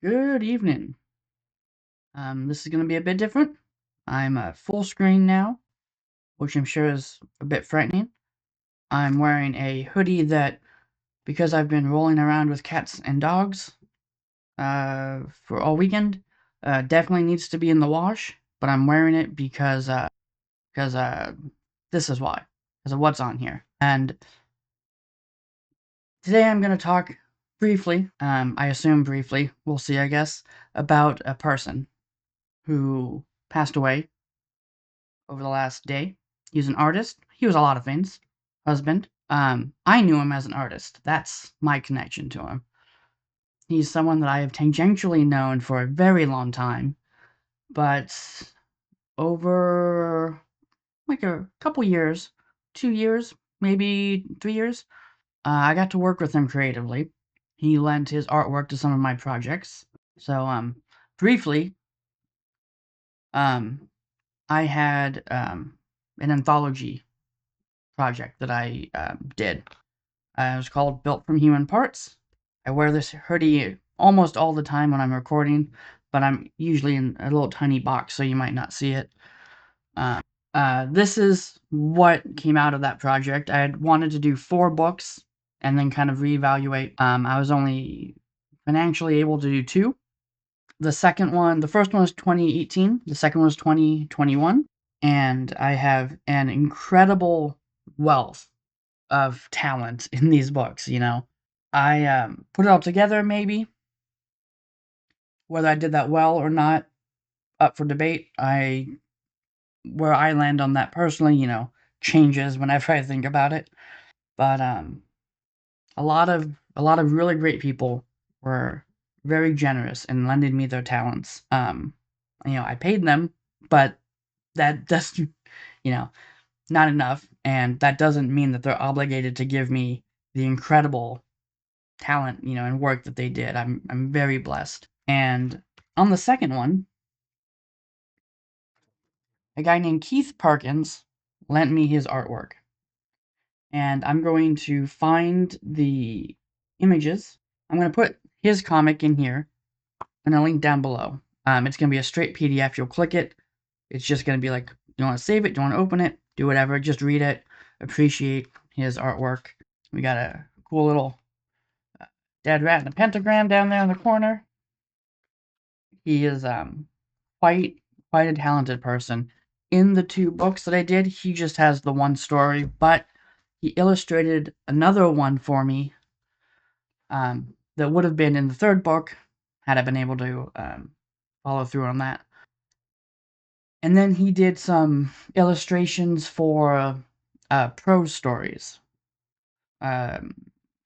Good evening. This is going to be a bit different. I'm full screen now, which I'm sure is a bit frightening. I'm wearing a hoodie that, because I've been rolling around with cats and dogs for all weekend, definitely needs to be in the wash. But I'm wearing it because this is why, because of what's on here. And today I'm going to talk briefly, I assume briefly, we'll see, I guess, about a person who passed away over the last day. He's an artist. He was a lot of things. Husband. I knew him as an artist. That's my connection to him. He's someone that I have tangentially known for a very long time, but over like a couple years, 2 years, maybe 3 years, I got to work with him creatively. He lent his artwork to some of my projects. So, briefly, um, I had an anthology project that I did. It was called Built from Human Parts. I wear this hoodie almost all the time when I'm recording, but I'm usually in a little tiny box, so you might not see it. Uh, this is what came out of that project. I had wanted to do 4 books and then kind of reevaluate. I was only financially able to do 2. The first one was 2018, the second one was 2021, and I have an incredible wealth of talent in these books. I put it all together, maybe. Whether I did that well or not, up for debate. Where I land on that personally, changes whenever I think about it. But a lot of really great people were very generous in lending me their talents. I paid them, but that doesn't, you know, not enough, and that doesn't mean that they're obligated to give me the incredible talent, and work that they did. I'm very blessed. And on the second one, a guy named Keith Perkins lent me his artwork. And I'm going to find the images. I'm going to put his comic in here and a link down below. It's going to be a straight PDF. You'll click it. It's just going to be like, do you want to save it? Do you want to open it? Do whatever. Just read it. Appreciate his artwork. We got a cool little dead rat and a pentagram down there in the corner. He is quite quite a talented person. In the 2 books that I did, he just has the one story, but he illustrated another one for me that would have been in the 3rd book had I been able to follow through on that. And then he did some illustrations for prose stories. It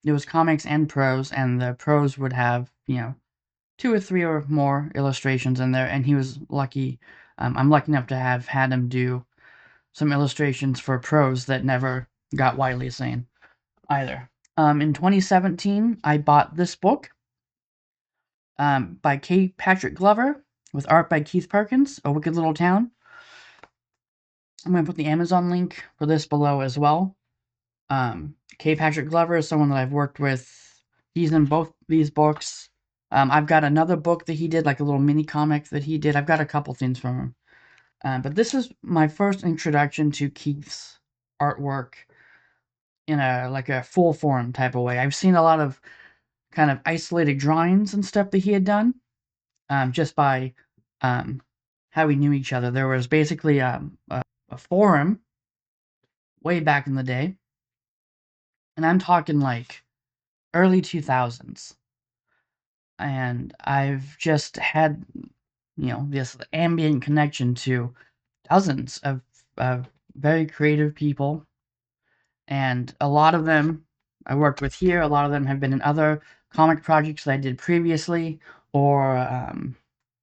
was comics and prose, and the prose would have 2 or 3 or more illustrations in there, and he was lucky. I'm lucky enough to have had him do some illustrations for prose that never got widely seen either. In 2017, I bought this book by K. Patrick Glover with art by Keith Perkins, A Wicked Little Town. I'm going to put the Amazon link for this below as well. K. Patrick Glover is someone that I've worked with. He's in both these books. I've got another book that he did, like a little mini comic that he did. I've got a couple things from him. But this is my first introduction to Keith's artwork in a full form type of way. I've seen a lot of kind of isolated drawings and stuff that he had done, just by how we knew each other. There was basically a forum way back in the day, and I'm talking like early 2000s. And I've just had, this ambient connection to dozens of very creative people, and a lot of them I worked with here. A lot of them have been in other comic projects that I did previously, or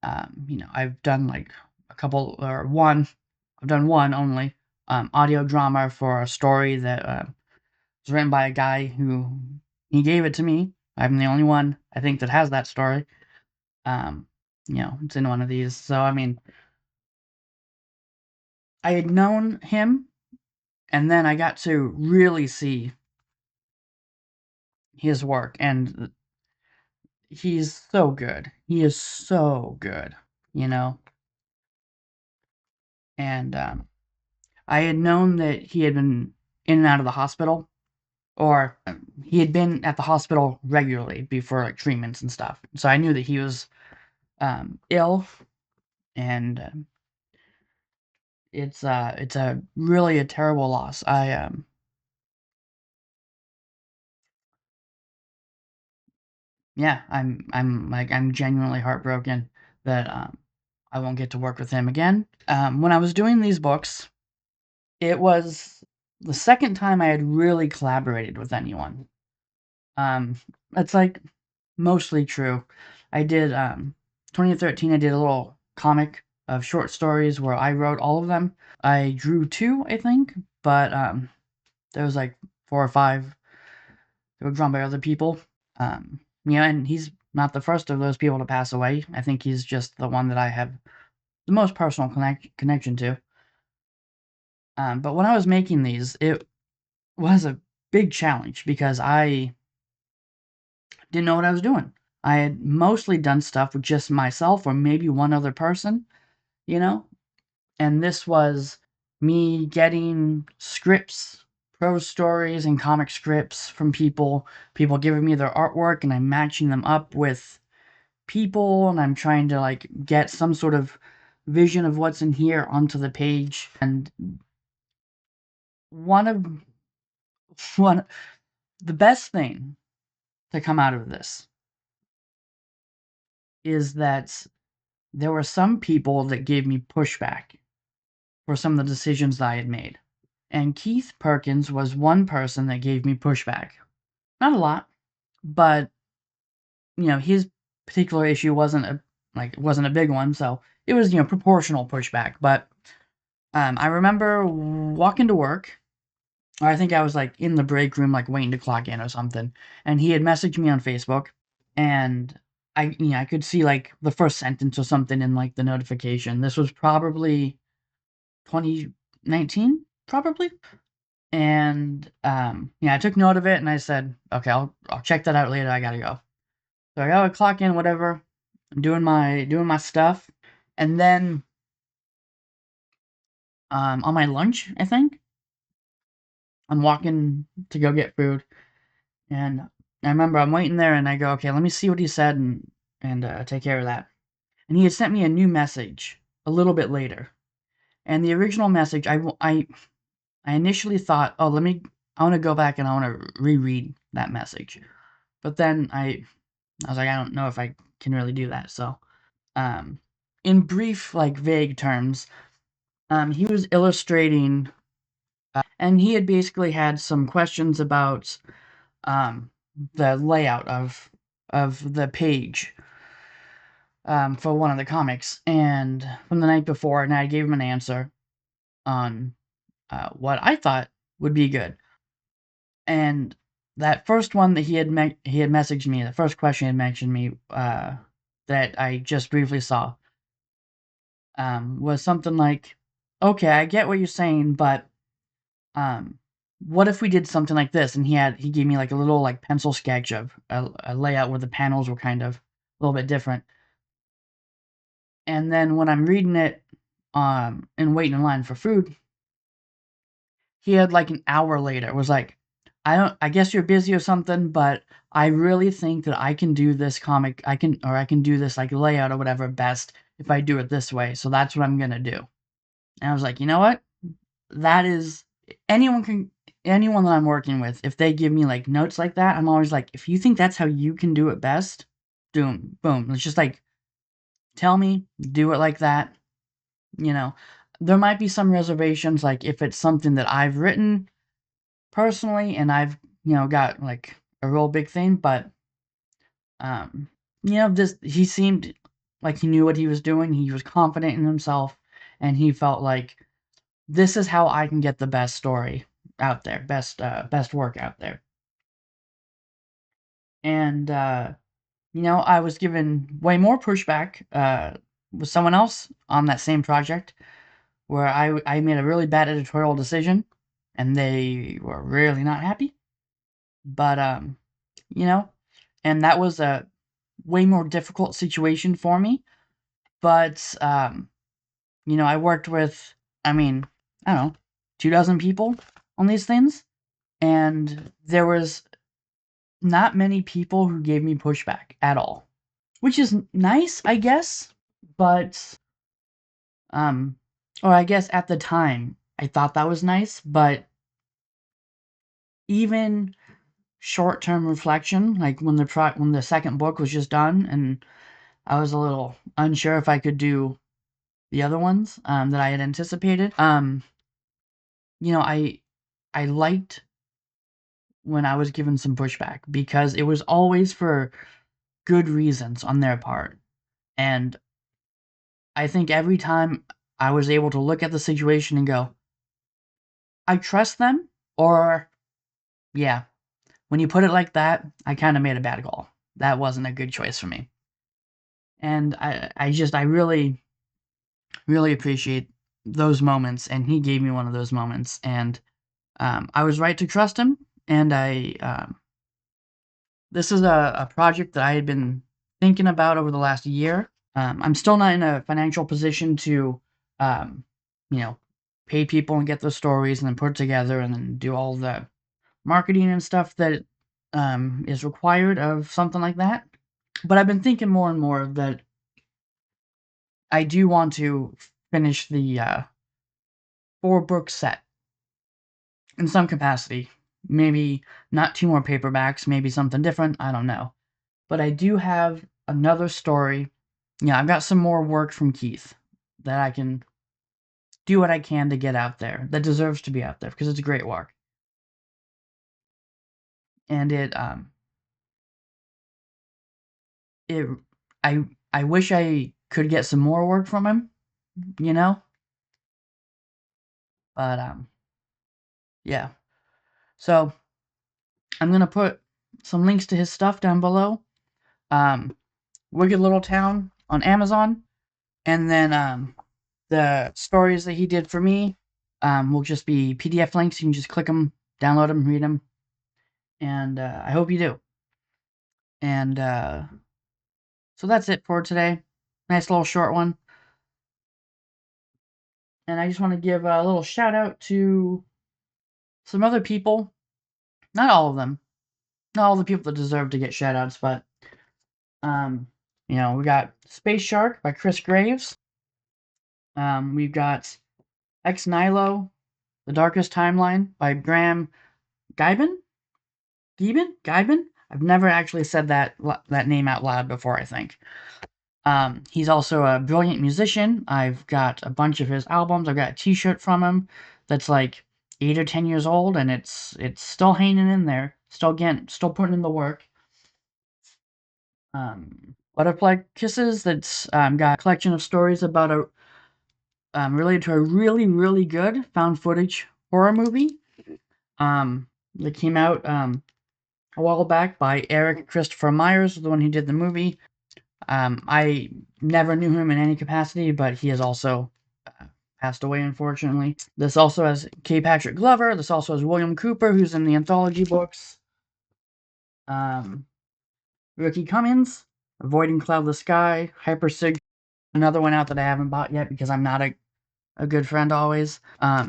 I've done like a couple or one. I've done one only audio drama for a story that was written by a guy who he gave it to me. I'm the only one I think that has that story. It's in one of these. So I mean, I had known him, and then I got to really see his work, and he's so good. He is so good, you know? And I had known that he had been in and out of the hospital, or he had been at the hospital regularly before like treatments and stuff. So I knew that he was ill, and it's a really a terrible loss. Yeah, I'm genuinely heartbroken that I won't get to work with him again. When I was doing these books, it was the second time I had really collaborated with anyone. Um, it's like mostly true. I did 2013. I did a little comic of short stories where I wrote all of them. I drew two, I think, but there was like four or five that were drawn by other people. And he's not the first of those people to pass away. I think he's just the one that I have the most personal connection to. But when I was making these, it was a big challenge because I didn't know what I was doing. I had mostly done stuff with just myself or maybe one other person, you know? And this was me getting scripts, prose stories, and comic scripts from people giving me their artwork, and I'm matching them up with people, and I'm trying to like get some sort of vision of what's in here onto the page. And one of one the best thing to come out of this is that there were some people that gave me pushback for some of the decisions that I had made. And Keith Perkins was one person that gave me pushback. Not a lot, but his particular issue wasn't a big one, so it was proportional pushback. But I remember walking to work, or I think I was like in the break room, like waiting to clock in or something, and he had messaged me on Facebook, and I could see like the first sentence or something in like the notification. This was probably 2019, probably. And I took note of it and I said, okay, I'll check that out later. I gotta go. So I gotta clock in, whatever. I'm doing my stuff, and then on my lunch, I think I'm walking to go get food, and I remember I'm waiting there, and I go, okay, let me see what he said, and take care of that. And he had sent me a new message a little bit later, and the original message, I initially thought, oh, I want to go back and I want to reread that message, but then I was like, I don't know if I can really do that. So, um, in brief, like vague terms, he was illustrating, and he had basically had some questions about um, the layout of the page for one of the comics, and from the night before, and I gave him an answer on what I thought would be good. And that first one that he had messaged me, the first question he had mentioned me that I just briefly saw was something like, "Okay, I get what you're saying, but um, what if we did something like this?" And he gave me like a little like pencil sketch of a layout where the panels were kind of a little bit different. And then when I'm reading it, and waiting in line for food, he had like an hour later was like, I guess you're busy or something, but I really think that I can do this comic, I can do this like layout or whatever best if I do it this way. So that's what I'm gonna do. And I was like, you know what? That is anyone can anyone that I'm working with, if they give me like notes like that, I'm always like, if you think that's how you can do it best, boom. It's just like tell me, do it like that. You know, there might be some reservations, like if it's something that I've written personally and I've, got like a real big thing, but um, this he seemed like he knew what he was doing. He was confident in himself, and he felt like this is how I can get the best story out there, best work out there. And I was given way more pushback with someone else on that same project where I made a really bad editorial decision, and they were really not happy. But you know, and that was way more difficult situation for me. But I worked with, I mean, I don't know, 2 dozen people on these things, and there was not many people who gave me pushback at all, which is nice, I guess. But um, or I guess at the time I thought that was nice, but even short-term reflection, like when the second book was just done, and I was a little unsure if I could do the other ones that I had anticipated. I liked when I was given some pushback because it was always for good reasons on their part. And I think every time I was able to look at the situation and go, I trust them, or yeah, when you put it like that, I kind of made a bad call. That wasn't a good choice for me. And I really, really appreciate those moments. And he gave me one of those moments. And I was right to trust him. And this is a project that I had been thinking about over the last year. I'm still not in a financial position to, um, you know, pay people and get those stories and then put it together and then do all the marketing and stuff that is required of something like that. But I've been thinking more and more that I do want to finish the 4 book set in some capacity. Maybe not 2 more paperbacks, maybe something different. I don't know. But I do have another story. Yeah, I've got some more work from Keith that I can do what I can to get out there that deserves to be out there because it's great work. And it I I wish I could get some more work from him, you know? But yeah. So I'm gonna put some links to his stuff down below. Um Wicked Little Town on Amazon, and then the stories that he did for me will just be PDF links. You can just click them, download them, read them, and I hope you do. And so that's it for today. Nice little short one. And I just want to give a little shout out to some other people. Not all of them. Not all the people that deserve to get shout outs, but um, we got Space Shark by Chris Graves. We've got Ex Nihilo, The Darkest Timeline by Graham Giben? Giben? I've never actually said that name out loud before, I think. He's also a brilliant musician. I've got a bunch of his albums. I've got a T-shirt from him that's like 8 or 10 years old, and it's still hanging in there. Still putting in the work. Butterfly Kisses. That's got a collection of stories about related to a really really good found footage horror movie. That came out a while back by Eric Christopher Myers, the one who did the movie. I never knew him in any capacity, but he has also passed away, unfortunately. This also has K. Patrick Glover. This also has William Cooper, who's in the anthology books. Ricky Cummings, Avoiding Cloudless Sky, Hyper Sig. Another one out that I haven't bought yet because I'm not a good friend always.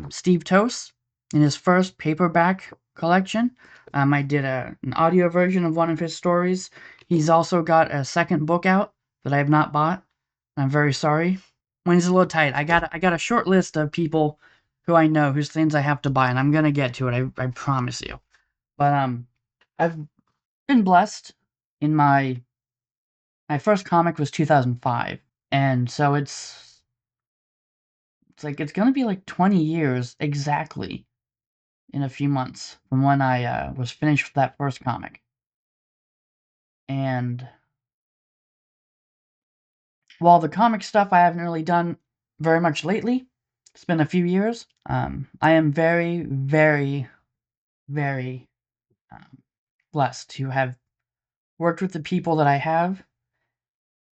Steve Toast, in his first paperback collection. I did an audio version of one of his stories. He's also got a second book out that I have not bought. I'm very sorry. When he's a little tight, I got a short list of people who I know whose things I have to buy, and I'm gonna get to it. I promise you. But I've been blessed. In my first comic was 2005, and so it's like it's gonna be like 20 years exactly in a few months from when I was finished with that first comic. And while the comic stuff I haven't really done very much lately, it's been a few years. I am very, very, very blessed to have worked with the people that I have,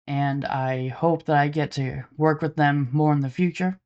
and I hope that I get to work with them more in the future.